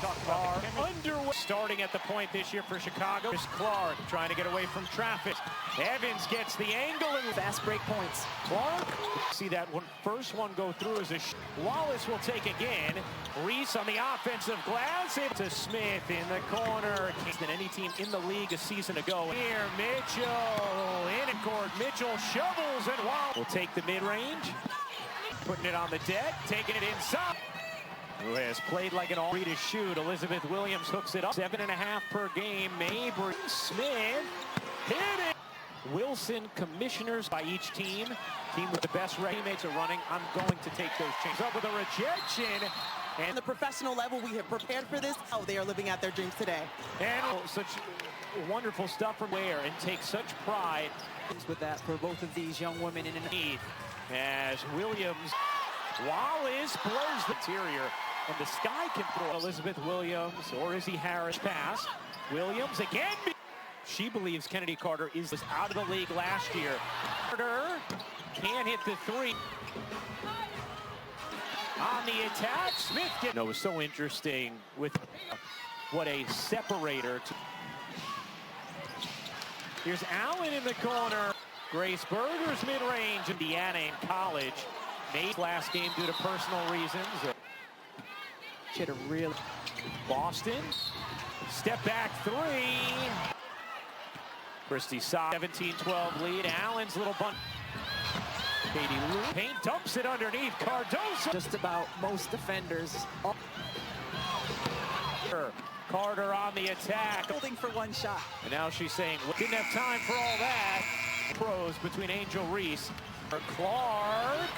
talked about underway. Starting at the point this year for Chicago. Here's Clark trying to get away from traffic. Evans gets the angle and fast break points. Clark, see that one first one go through as a Wallace will take again. Reese on the offensive glass. It's to Smith in the corner. Than any team in the league a season ago. Here, Mitchell in court. Mitchell shovels and Wallace will take the mid-range. Putting it on the deck, taking it inside. Who has played like an all-ready to shoot. Elizabeth Williams hooks it up. 7.5 per game. Mabry Smith hit it. Wilson commissioners by each team. Team with the best teammates are running. I'm going to take those chances. Up with a rejection. And the professional level, we have prepared for this. Oh, they are living out their dreams today. And such wonderful stuff from Ware and take such pride with that for both of these young women in need. As Williams, Wallace blurs the interior, and the sky can throw Elizabeth Williams or Izzy Harris pass. Williams again. She believes Kennedy Carter was out of the league last year. Carter can't hit the three. On the attack, Smith gets. No, it was so interesting with what a separator. Here's Allen in the corner. Grace Berger's mid-range. Indiana in college. Made last game due to personal reasons. She had a real. Boston. Step back three. Christie saw 17-12 lead. Allen's little bunt. Katie Lou. Paint dumps it underneath Cardoso. Just about most defenders. Carter on the attack. Holding for one shot. And now she's saying, didn't have time for all that. Pros between Angel Reese. Clark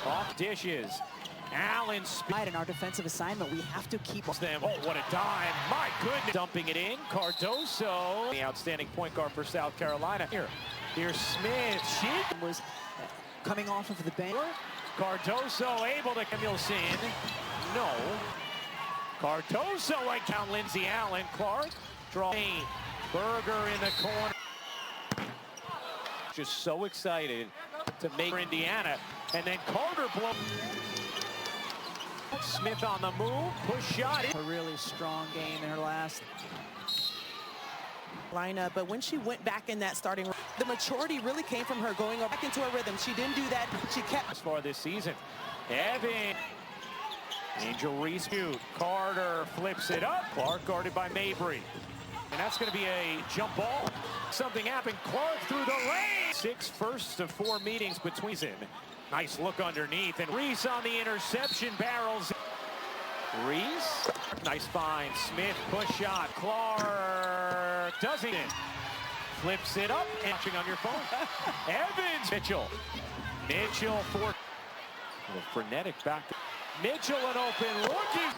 off dishes. Allen in our defensive assignment, we have to keep them. Oh, what a dime. My goodness. Dumping it in. Cardoso, the outstanding point guard for South Carolina. Here's Smith. She was coming off of the bench. Cardoso able to Camilson. No. Cardoso and count Lindsay Allen. Clark draw. Berger in the corner. Just so excited to make Indiana. And then Carter blows. Smith on the move. Push shot. A really strong game in her last lineup, but when she went back in that starting, the maturity really came from her going back into her rhythm. She didn't do that. She kept. As far this season, Evan. Angel Reese. Carter flips it up. Clark guarded by Mabry. And that's going to be a jump ball. Something happened. Clark through the lane. 6 firsts of 4 meetings between them. Nice look underneath. And Reese on the interception. Barrels. Reese. Nice find. Smith push shot. Clark doesn't it. Flips it up. And watching on your phone. Evans. Mitchell for a little frenetic back. Mitchell an open looking.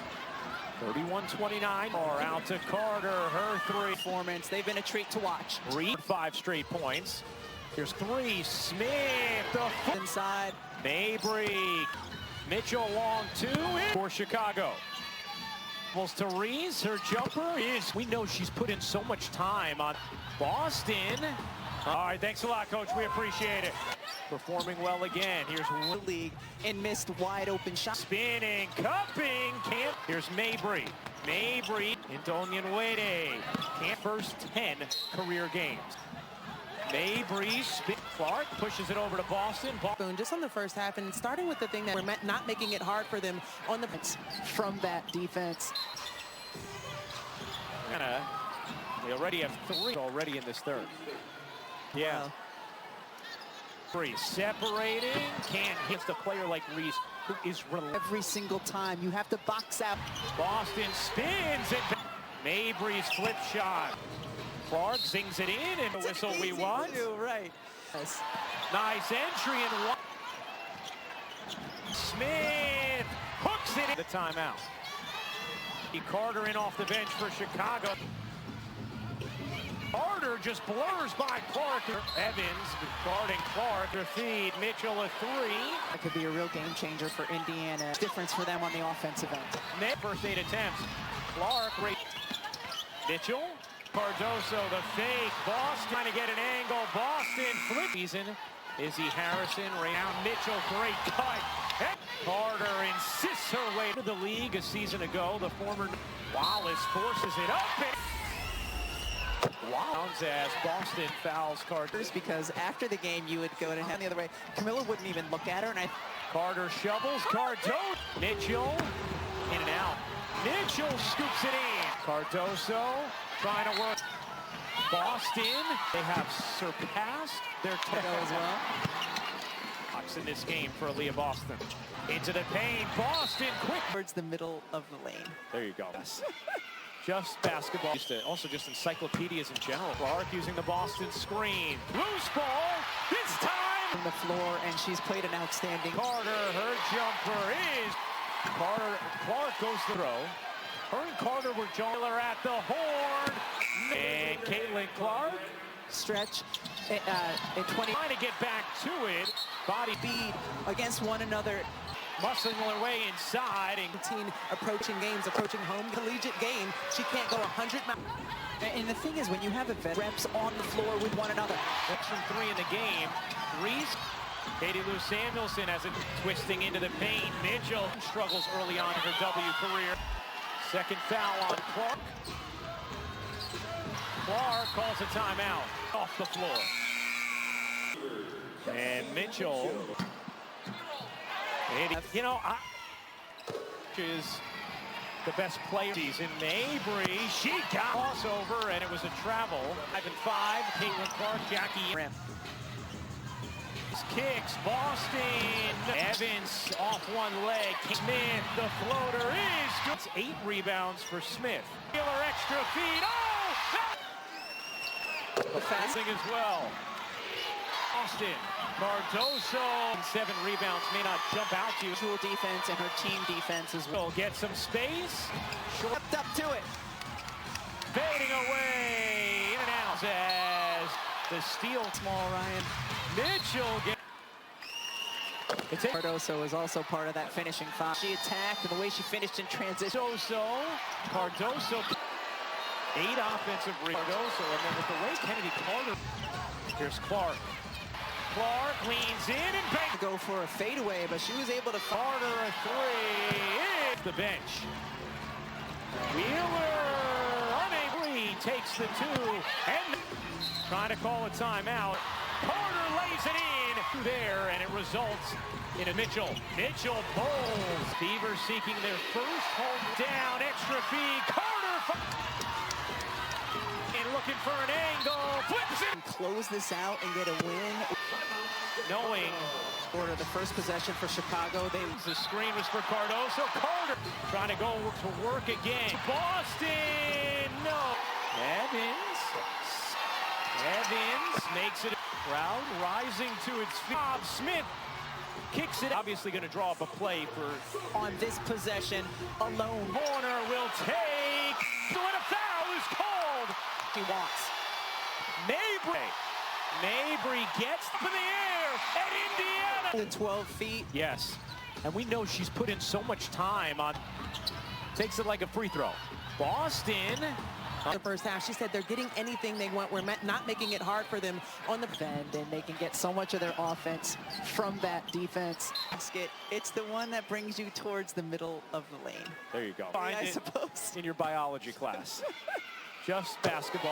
31-29. Or out to Carter. Her three. Performance. They've been a treat to watch. 5 straight points. Here's 3. Smith. The inside. Mabry. Mitchell long 2 for Chicago. Almost to Reese. Her jumper is. We know she's put in so much time on Boston. All right, thanks a lot, Coach. We appreciate it. Performing well again. Here's league and missed wide open shot. Spinning, cupping, can't. Here's Mabry. Mabry into Onyenwede. Can't first 10 career games. Mabry, Clark pushes it over to Boston. Just on the first half and starting with the thing that we're not making it hard for them on the from that defense. They already have 3 already in this third. Yeah. Wow. Reese separating, can't hit the player like Reese, who is every single time. You have to box out. Boston spins and Mabry's flip shot. Clark zings it in and the whistle we want. Right. Yes. Nice entry and one. Smith hooks it in the timeout. Carter in off the bench for Chicago. Carter just blurs by Clark. Evans guarding Clark. Her feed. Mitchell a 3. That could be a real game changer for Indiana. Difference for them on the offensive end. First 8 attempts. Clark. Mitchell. Cardoso the fake. Boston trying to get an angle. Boston flip. Izzy Harrison. Rayon Mitchell. Great cut. Carter insists her way to the league a season ago. The former Wallace forces it up. Wallace as Boston fouls Carter. Because after the game, you would go to him the other way. Camilla wouldn't even look at her, and Carter shovels. Cardoso. Mitchell in and out. Mitchell scoops it in. Cardoso trying to work. Boston, they have surpassed their total as well. In this game for Aaliyah Boston. Into the paint, Boston quick. Towards the middle of the lane. There you go. Yes. Just basketball. Also just encyclopedias in general. Clark using the Boston screen. Loose ball, this time. On the floor, and she's played an outstanding. Carter, her jumper is. Clark goes to throw. Her and Carter were joining at the horn. And Caitlin Clark. Stretch in 20. Trying to get back to it. Body Speed against one another. Muscling her way inside. And approaching games, approaching home collegiate game. She can't go 100 miles. And the thing is, when you have reps on the floor with one another. That's from 3 in the game. Reese. Katie Lou Samuelson has it twisting into the paint. Mitchell struggles early on in her W career. Second foul on Clark. Clark calls a timeout off the floor. And Mitchell, is the best player season. Mabry, she got crossover, and it was a travel. 5 and 5. Caitlin Clark, Jackie. Kicks, Boston. Evans off one leg. Smith, the floater is good. It's 8 rebounds for Smith. Killer extra feed. Oh! The passing as well. Boston, Cardoso. 7 rebounds may not jump out to you. Dual defense and her team defense as well. Get some space. Short up to it. Fading away. In and out as the steal. Small Ryan. Mitchell gets. Cardoso is also part of that finishing five. She attacked, and the way she finished in transition. Cardoso. 8 offensive rebounds. Cardoso, and then with the way Kennedy Carter. Here's Clark. Clark leans in and bangs. Go for a fadeaway, but she was able to. Carter a 3. It's the bench. Wheeler unable. Takes the 2 and trying to call a timeout. Carter lays it in there, and it results in a Mitchell. Mitchell bowls. Beavers seeking their first home down. Extra feed. Carter and looking for an angle. Flips it. Close this out and get a win. Knowing Order the first possession for Chicago. The screen was for Cardoso. Carter trying to go to work again. Boston. No. Evans makes it. Crowd rising to its feet. Bob Smith kicks it. Obviously going to draw up a play for on this possession alone. Corner will take. When a foul is called. He wants. Mabry gets up in the air at Indiana. The 12 feet. Yes. And we know she's put in so much time on. Takes it like a free throw. Boston. The first half, she said they're getting anything they want. We're not making it hard for them on the bend, and they can get so much of their offense from that defense. Basket. It's the one that brings you towards the middle of the lane. There you go. I suppose. In your biology class. Just basketball.